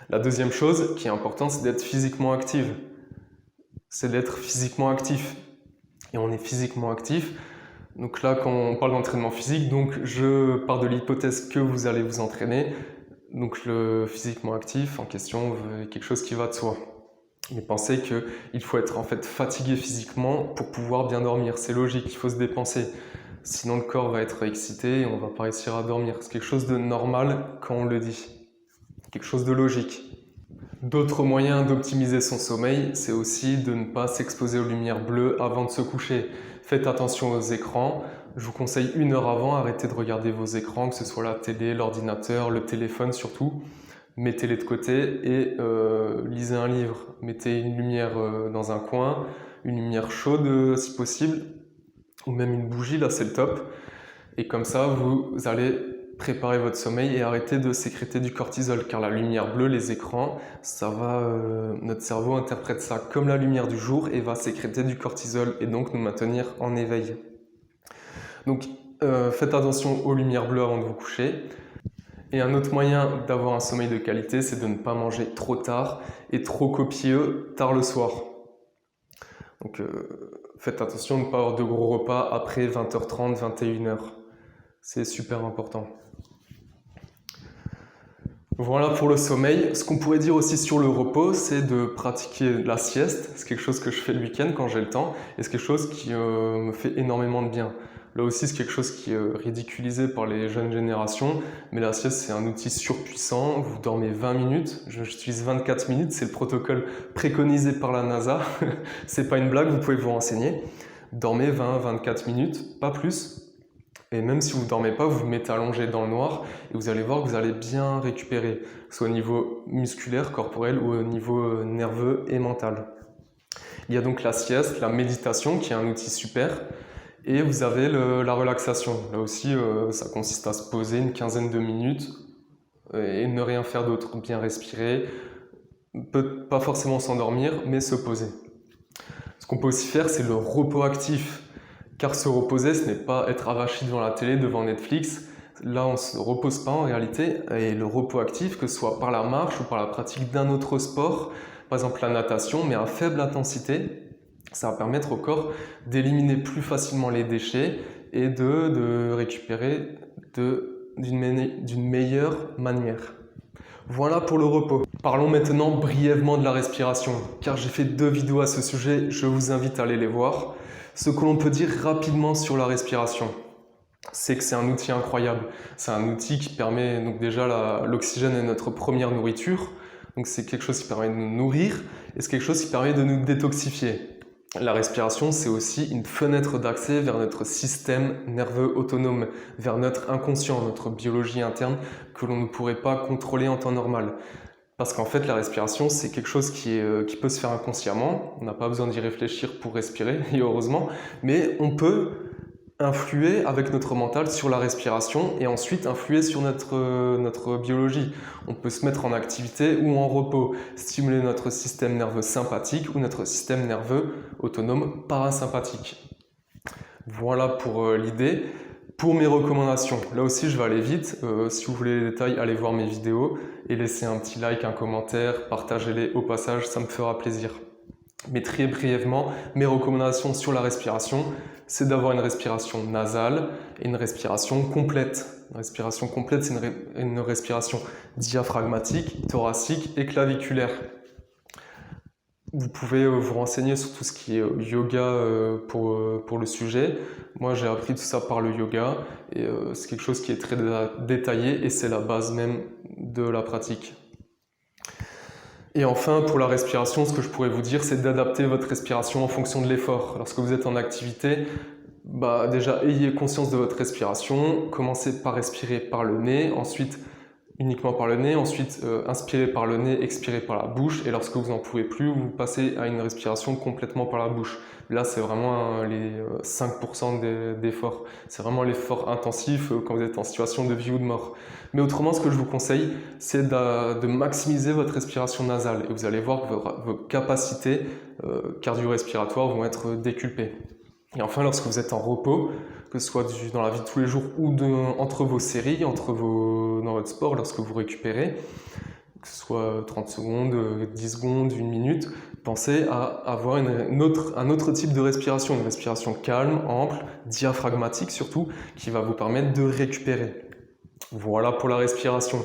La deuxième chose qui est importante, c'est d'être physiquement active. C'est d'être physiquement actif. Et on est physiquement actif. Donc là, quand on parle d'entraînement physique, donc je pars de l'hypothèse que vous allez vous entraîner. Donc le physiquement actif en question est quelque chose qui va de soi. Mais pensez qu'il faut être en fait fatigué physiquement pour pouvoir bien dormir. C'est logique, il faut se dépenser. Sinon le corps va être excité et on ne va pas réussir à dormir. C'est quelque chose de normal quand on le dit. Quelque chose de logique. D'autres moyens d'optimiser son sommeil, c'est aussi de ne pas s'exposer aux lumières bleues avant de se coucher. Faites attention aux écrans. Je vous conseille 1 heure avant, arrêtez de regarder vos écrans, que ce soit la télé, l'ordinateur, le téléphone surtout. Mettez-les de côté et lisez un livre. Mettez une lumière dans un coin, une lumière chaude si possible, ou même une bougie, là c'est le top. Et comme ça, vous allez préparer votre sommeil et arrêter de sécréter du cortisol, car la lumière bleue, les écrans, notre cerveau interprète ça comme la lumière du jour et va sécréter du cortisol et donc nous maintenir en éveil. Donc faites attention aux lumières bleues avant de vous coucher. Et un autre moyen d'avoir un sommeil de qualité, c'est de ne pas manger trop tard et trop copieux tard le soir. Donc faites attention de ne pas avoir de gros repas après 20h30, 21h. C'est super important. Voilà pour le sommeil. Ce qu'on pourrait dire aussi sur le repos, c'est de pratiquer la sieste. C'est quelque chose que je fais le week-end quand j'ai le temps et c'est quelque chose qui me fait énormément de bien. Là aussi, c'est quelque chose qui est ridiculisé par les jeunes générations, mais la sieste, c'est un outil surpuissant. Vous dormez 20 minutes, j'utilise 24 minutes, c'est le protocole préconisé par la NASA. C'est pas une blague, vous pouvez vous renseigner. Dormez 20-24 minutes, pas plus. Et même si vous ne dormez pas, vous vous mettez allongé dans le noir et vous allez voir que vous allez bien récupérer, que ce soit au niveau musculaire, corporel ou au niveau nerveux et mental. Il y a donc la sieste, la méditation qui est un outil super, et vous avez la relaxation. Là aussi, ça consiste à se poser une quinzaine de minutes et ne rien faire d'autre, bien respirer, pas forcément s'endormir, mais se poser. Ce qu'on peut aussi faire, c'est le repos actif. Car se reposer, ce n'est pas être avachi devant la télé, devant Netflix. Là, on ne se repose pas en réalité. Et le repos actif, que ce soit par la marche ou par la pratique d'un autre sport, par exemple la natation, mais à faible intensité, ça va permettre au corps d'éliminer plus facilement les déchets et de récupérer d'une meilleure manière. Voilà pour le repos. Parlons maintenant brièvement de la respiration, car j'ai fait 2 vidéos à ce sujet, je vous invite à aller les voir. Ce que l'on peut dire rapidement sur la respiration, c'est que c'est un outil incroyable. C'est un outil qui permet, donc déjà l'oxygène est notre première nourriture, donc c'est quelque chose qui permet de nous nourrir et c'est quelque chose qui permet de nous détoxifier. La respiration, c'est aussi une fenêtre d'accès vers notre système nerveux autonome, vers notre inconscient, notre biologie interne que l'on ne pourrait pas contrôler en temps normal. Parce qu'en fait, la respiration, c'est quelque chose qui peut se faire inconsciemment. On n'a pas besoin d'y réfléchir pour respirer, et heureusement. Mais on peut influer avec notre mental sur la respiration et ensuite influer sur notre biologie. On peut se mettre en activité ou en repos, stimuler notre système nerveux sympathique ou notre système nerveux autonome parasympathique. Voilà pour l'idée. Pour mes recommandations, là aussi je vais aller vite, si vous voulez les détails, allez voir mes vidéos et laissez un petit like, un commentaire, partagez-les au passage, ça me fera plaisir. Mais très brièvement, mes recommandations sur la respiration, c'est d'avoir une respiration nasale et une respiration complète. Une respiration complète, c'est une respiration diaphragmatique, thoracique et claviculaire. Vous pouvez vous renseigner sur tout ce qui est yoga pour le sujet. Moi, j'ai appris tout ça par le yoga et c'est quelque chose qui est très détaillé et c'est la base même de la pratique. Et enfin, pour la respiration, ce que je pourrais vous dire, c'est d'adapter votre respiration en fonction de l'effort. Lorsque vous êtes en activité, déjà ayez conscience de votre respiration. Commencez par respirer par le nez, ensuite uniquement par le nez, ensuite inspirez par le nez, expirez par la bouche, et lorsque vous n'en pouvez plus, vous passez à une respiration complètement par la bouche. Là, c'est vraiment les 5% d'effort. C'est vraiment l'effort intensif quand vous êtes en situation de vie ou de mort. Mais autrement, ce que je vous conseille, c'est de maximiser votre respiration nasale, et vous allez voir que vos capacités cardio-respiratoires vont être décuplées. Et enfin, lorsque vous êtes en repos, que ce soit dans la vie de tous les jours ou entre vos séries, dans votre sport, lorsque vous récupérez, que ce soit 30 secondes, 10 secondes, 1 minute, pensez à avoir un autre type de respiration, une respiration calme, ample, diaphragmatique surtout, qui va vous permettre de récupérer. Voilà pour la respiration.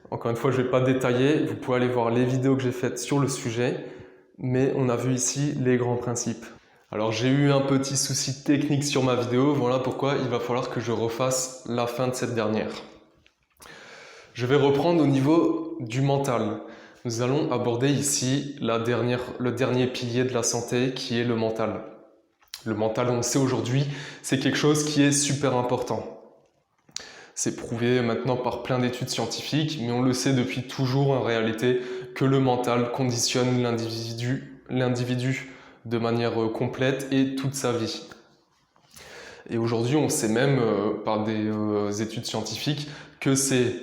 Encore une fois, je ne vais pas détailler, vous pouvez aller voir les vidéos que j'ai faites sur le sujet, mais on a vu ici les grands principes. Alors j'ai eu un petit souci technique sur ma vidéo, voilà pourquoi il va falloir que je refasse la fin de cette dernière. Je vais reprendre au niveau du mental. Nous allons aborder ici le dernier pilier de la santé qui est le mental. Le mental, on le sait aujourd'hui, c'est quelque chose qui est super important. C'est prouvé maintenant par plein d'études scientifiques, mais on le sait depuis toujours en réalité que le mental conditionne l'individu de manière complète et toute sa vie. Et aujourd'hui, on sait même par des études scientifiques que c'est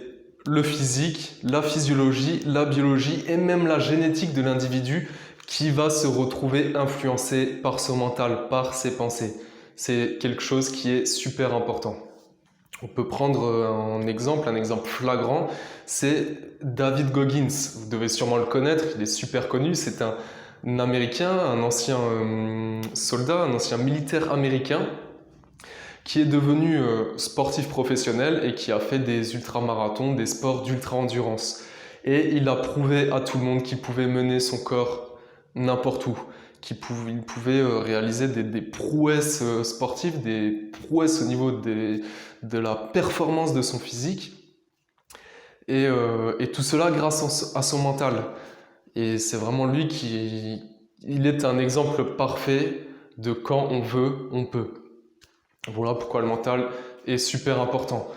le physique, la physiologie, la biologie et même la génétique de l'individu qui va se retrouver influencé par son mental, par ses pensées. C'est quelque chose qui est super important. On peut prendre un exemple flagrant, c'est David Goggins. Vous devez sûrement le connaître, il est super connu, c'est un Américain, un ancien soldat, un ancien militaire américain qui est devenu sportif professionnel et qui a fait des ultramarathons, des sports d'ultra-endurance. Et il a prouvé à tout le monde qu'il pouvait mener son corps n'importe où, il pouvait réaliser des prouesses sportives, des prouesses au niveau de la performance de son physique, et tout cela grâce à son mental. Et c'est vraiment lui il est un exemple parfait de quand on veut, on peut. Voilà pourquoi le mental est super important.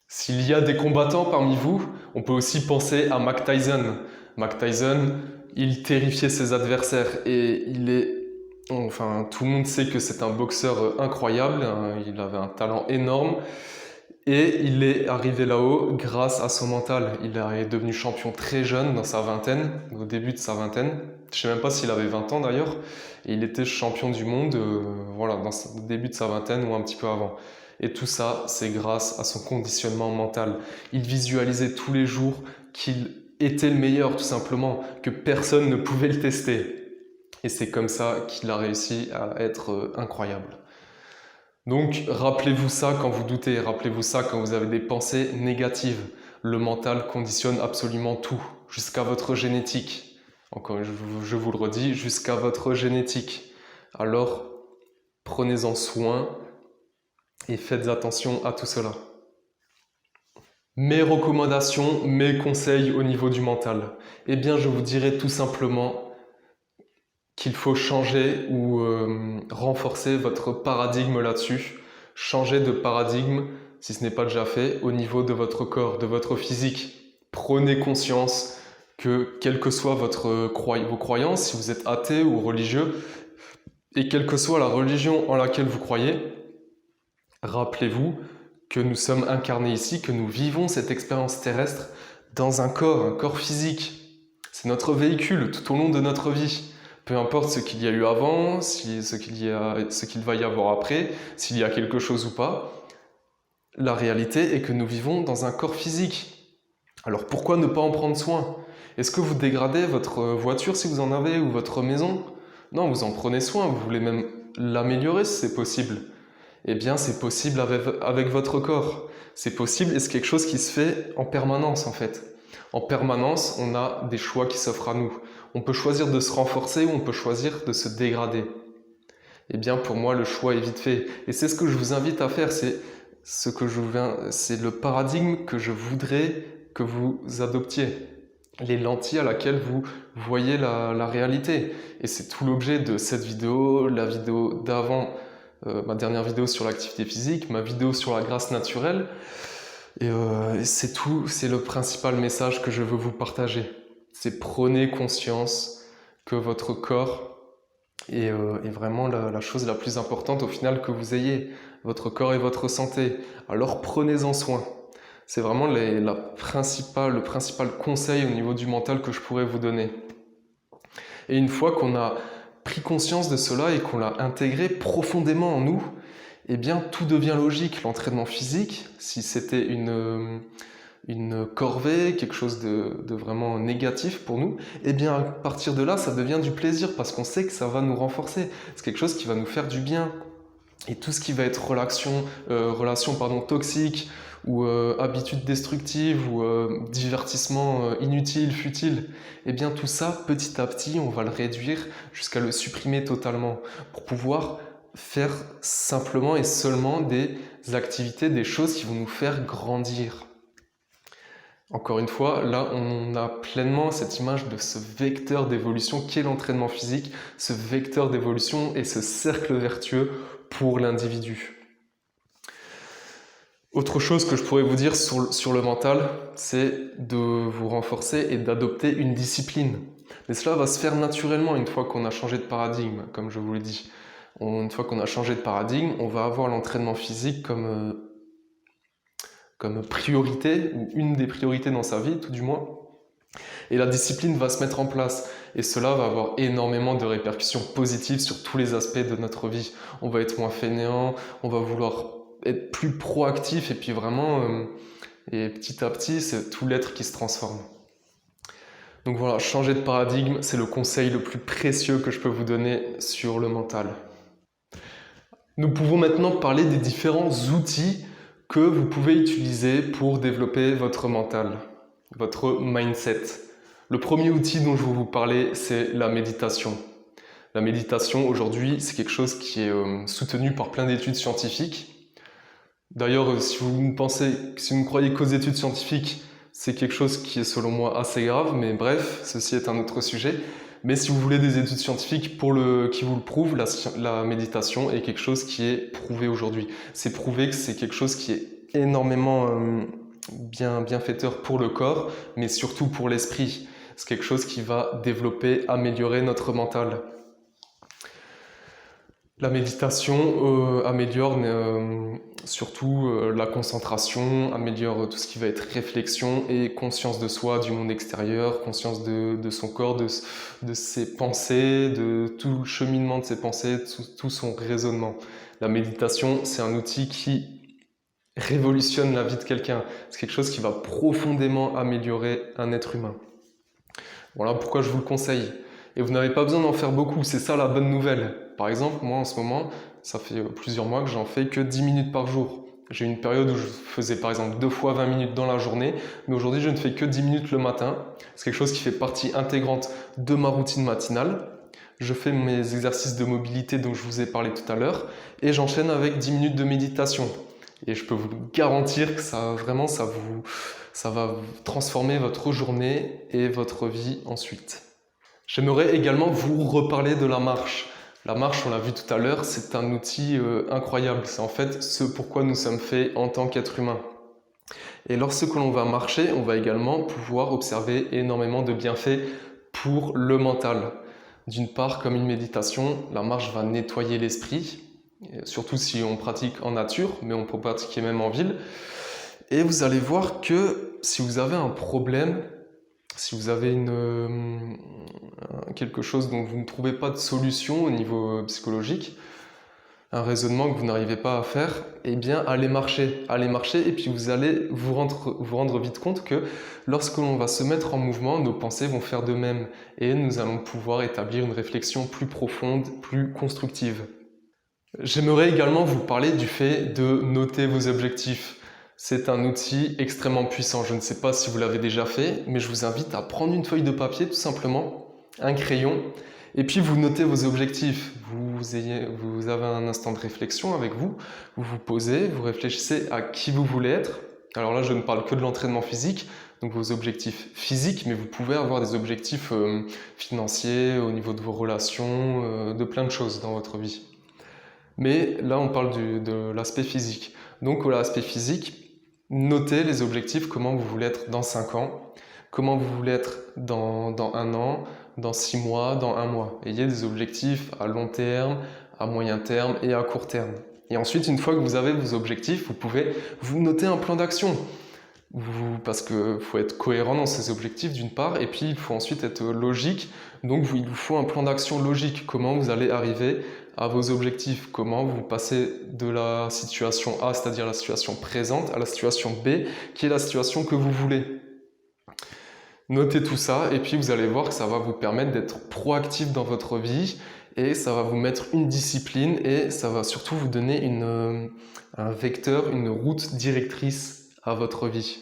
S'il y a des combattants parmi vous, on peut aussi penser à Mike Tyson. Mike Tyson, il terrifiait ses adversaires et tout le monde sait que c'est un boxeur incroyable, hein, il avait un talent énorme et il est arrivé là-haut grâce à son mental. Il est devenu champion très jeune, dans sa vingtaine, au début de sa vingtaine. Je ne sais même pas s'il avait 20 ans d'ailleurs. Et il était champion du monde au début de sa vingtaine ou un petit peu avant. Et tout ça, c'est grâce à son conditionnement mental. Il visualisait tous les jours qu'il était le meilleur, tout simplement, que personne ne pouvait le tester. Et c'est comme ça qu'il a réussi à être incroyable. Donc, rappelez-vous ça quand vous doutez, rappelez-vous ça quand vous avez des pensées négatives. Le mental conditionne absolument tout, jusqu'à votre génétique. Encore, je vous le redis, jusqu'à votre génétique. Alors, prenez-en soin et faites attention à tout cela. Mes recommandations, mes conseils au niveau du mental. Eh bien, je vous dirais tout simplement qu'il faut changer ou renforcer votre paradigme là-dessus. Changer de paradigme, si ce n'est pas déjà fait, au niveau de votre corps, de votre physique. Prenez conscience que quelle que soit vos croyances, si vous êtes athée ou religieux, et quelle que soit la religion en laquelle vous croyez, rappelez-vous que nous sommes incarnés ici, que nous vivons cette expérience terrestre dans un corps physique. C'est notre véhicule tout au long de notre vie. Peu importe ce qu'il y a eu avant, ce qu'il va y avoir après, s'il y a quelque chose ou pas, la réalité est que nous vivons dans un corps physique. Alors pourquoi ne pas en prendre soin? Est-ce que vous dégradez votre voiture si vous en avez ou votre maison? Non, vous en prenez soin, vous voulez même l'améliorer si c'est possible. Eh bien, c'est possible avec votre corps. C'est possible et c'est quelque chose qui se fait en permanence en fait. En permanence, on a des choix qui s'offrent à nous. On peut choisir de se renforcer ou on peut choisir de se dégrader. Eh bien, pour moi, le choix est vite fait. Et c'est ce que je vous invite à faire. C'est le paradigme que je voudrais que vous adoptiez. Les lentilles à laquelle vous voyez la réalité. Et c'est tout l'objet de cette vidéo, la vidéo d'avant, ma dernière vidéo sur l'activité physique, ma vidéo sur la grâce naturelle. Et c'est tout, c'est le principal message que je veux vous partager. C'est prenez conscience que votre corps est vraiment la chose la plus importante au final que vous ayez. Votre corps et votre santé. Alors prenez-en soin. C'est vraiment le principal conseil au niveau du mental que je pourrais vous donner. Et une fois qu'on a pris conscience de cela et qu'on l'a intégré profondément en nous, eh bien tout devient logique. L'entraînement physique, si c'était une corvée, quelque chose de vraiment négatif pour nous, eh bien à partir de là, ça devient du plaisir parce qu'on sait que ça va nous renforcer. C'est quelque chose qui va nous faire du bien. Et tout ce qui va être relation toxique ou habitude destructive ou divertissement inutile, futile, eh bien tout ça, petit à petit, on va le réduire jusqu'à le supprimer totalement pour pouvoir faire simplement et seulement des activités, des choses qui vont nous faire grandir. Encore une fois, là, on a pleinement cette image de ce vecteur d'évolution qu'est l'entraînement physique, ce vecteur d'évolution et ce cercle vertueux pour l'individu. Autre chose que je pourrais vous dire sur le mental, c'est de vous renforcer et d'adopter une discipline. Mais cela va se faire naturellement une fois qu'on a changé de paradigme, comme je vous l'ai dit. Une fois qu'on a changé de paradigme, on va avoir l'entraînement physique comme priorité, ou une des priorités dans sa vie, tout du moins. Et la discipline va se mettre en place. Et cela va avoir énormément de répercussions positives sur tous les aspects de notre vie. On va être moins fainéant, on va vouloir être plus proactif, et puis vraiment, et petit à petit, c'est tout l'être qui se transforme. Donc voilà, changer de paradigme, c'est le conseil le plus précieux que je peux vous donner sur le mental. Nous pouvons maintenant parler des différents outils que vous pouvez utiliser pour développer votre mental, votre mindset. Le premier outil dont je vais vous parler, c'est la méditation. La méditation, aujourd'hui, c'est quelque chose qui est soutenu par plein d'études scientifiques. D'ailleurs, si vous croyez qu'aux études scientifiques, c'est quelque chose qui est selon moi assez grave, mais bref, ceci est un autre sujet. Mais si vous voulez des études scientifiques qui vous le prouvent, la méditation est quelque chose qui est prouvé aujourd'hui. C'est prouvé que c'est quelque chose qui est énormément bienfaiteur pour le corps, mais surtout pour l'esprit. C'est quelque chose qui va développer, améliorer notre mental. La méditation améliore surtout la concentration, améliore tout ce qui va être réflexion et conscience de soi, du monde extérieur, conscience de son corps, de ses pensées, de tout le cheminement de ses pensées, tout son raisonnement. La méditation, c'est un outil qui révolutionne la vie de quelqu'un. C'est quelque chose qui va profondément améliorer un être humain. Voilà pourquoi je vous le conseille. Et vous n'avez pas besoin d'en faire beaucoup, c'est ça la bonne nouvelle. Par exemple, moi en ce moment, ça fait plusieurs mois que j'en fais que 10 minutes par jour. J'ai eu une période où je faisais par exemple 2 fois 20 minutes dans la journée, mais aujourd'hui je ne fais que 10 minutes le matin. C'est quelque chose qui fait partie intégrante de ma routine matinale. Je fais mes exercices de mobilité dont je vous ai parlé tout à l'heure, et j'enchaîne avec 10 minutes de méditation. Et je peux vous garantir que ça va transformer votre journée et votre vie ensuite. J'aimerais également vous reparler de la marche. La marche, on l'a vu tout à l'heure, c'est un outil incroyable. C'est en fait ce pourquoi nous sommes faits en tant qu'êtres humains. Et lorsque l'on va marcher, on va également pouvoir observer énormément de bienfaits pour le mental. D'une part, comme une méditation, la marche va nettoyer l'esprit, surtout si on pratique en nature, mais on peut pratiquer même en ville. Et vous allez voir que si vous avez un problème, si vous avez quelque chose dont vous ne trouvez pas de solution au niveau psychologique, un raisonnement que vous n'arrivez pas à faire, eh bien allez marcher et puis vous allez vous rendre vite compte que lorsque l'on va se mettre en mouvement, nos pensées vont faire de même et nous allons pouvoir établir une réflexion plus profonde, plus constructive. J'aimerais également vous parler du fait de noter vos objectifs. C'est un outil extrêmement puissant. Je ne sais pas si vous l'avez déjà fait, mais je vous invite à prendre une feuille de papier tout simplement, un crayon, et puis vous notez vos objectifs. Vous avez un instant de réflexion avec vous, vous vous posez, vous réfléchissez à qui vous voulez être. Alors là, je ne parle que de l'entraînement physique, donc vos objectifs physiques, mais vous pouvez avoir des objectifs financiers, au niveau de vos relations, de plein de choses dans votre vie. Mais là, on parle de l'aspect physique. Donc, l'aspect physique, notez les objectifs, comment vous voulez être dans 5 ans, comment vous voulez être dans 1 an, dans 6 mois, dans 1 mois. Ayez des objectifs à long terme, à moyen terme et à court terme. Et ensuite, une fois que vous avez vos objectifs, vous pouvez vous noter un plan d'action. Parce qu'il faut être cohérent dans ces objectifs d'une part, et puis il faut ensuite être logique. Donc il vous faut un plan d'action logique. Comment vous allez arriver à vos objectifs, comment vous passez de la situation A, c'est-à-dire la situation présente, à la situation B, qui est la situation que vous voulez. Notez tout ça et puis vous allez voir que ça va vous permettre d'être proactif dans votre vie et ça va vous mettre une discipline et ça va surtout vous donner un vecteur, une route directrice à votre vie.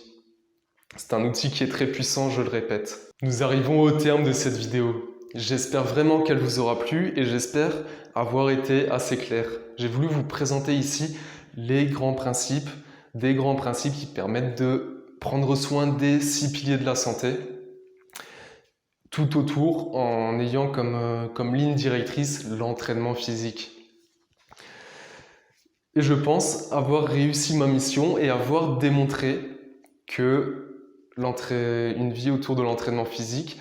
C'est un outil qui est très puissant, je le répète. Nous arrivons au terme de cette vidéo. J'espère vraiment qu'elle vous aura plu et j'espère avoir été assez clair. J'ai voulu vous présenter ici les grands principes, des grands principes qui permettent de prendre soin des 6 piliers de la santé, tout autour en ayant comme ligne directrice l'entraînement physique. Et je pense avoir réussi ma mission et avoir démontré que une vie autour de l'entraînement physique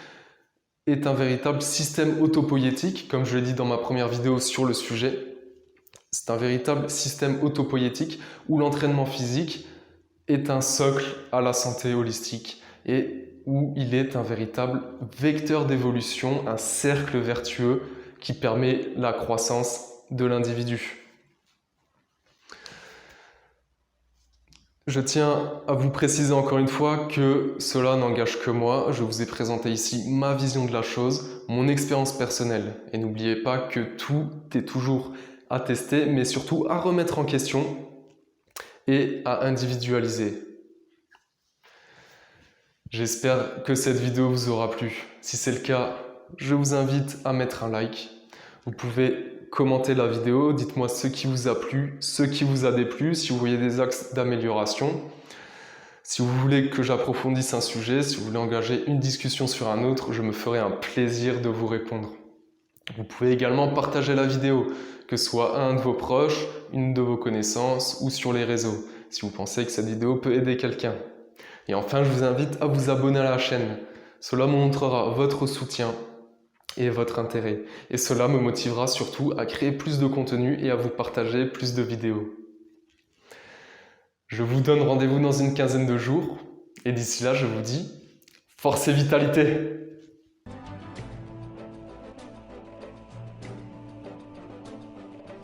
est un véritable système autopoïétique, comme je l'ai dit dans ma première vidéo sur le sujet. C'est un véritable système autopoïétique où l'entraînement physique est un socle à la santé holistique et où il est un véritable vecteur d'évolution, un cercle vertueux qui permet la croissance de l'individu. Je tiens à vous préciser encore une fois que cela n'engage que moi. Je vous ai présenté ici ma vision de la chose, mon expérience personnelle. Et n'oubliez pas que tout est toujours à tester, mais surtout à remettre en question et à individualiser. J'espère que cette vidéo vous aura plu. Si c'est le cas, je vous invite à mettre un like. Vous pouvez commenter la vidéo, dites-moi ce qui vous a plu, ce qui vous a déplu, si vous voyez des axes d'amélioration. Si vous voulez que j'approfondisse un sujet, si vous voulez engager une discussion sur un autre, je me ferai un plaisir de vous répondre. Vous pouvez également partager la vidéo, que ce soit à un de vos proches, une de vos connaissances ou sur les réseaux, si vous pensez que cette vidéo peut aider quelqu'un. Et enfin, je vous invite à vous abonner à la chaîne. Cela me montrera votre soutien et votre intérêt. Et cela me motivera surtout à créer plus de contenu et à vous partager plus de vidéos. Je vous donne rendez-vous dans une quinzaine de jours. Et d'ici là, je vous dis, force et vitalité!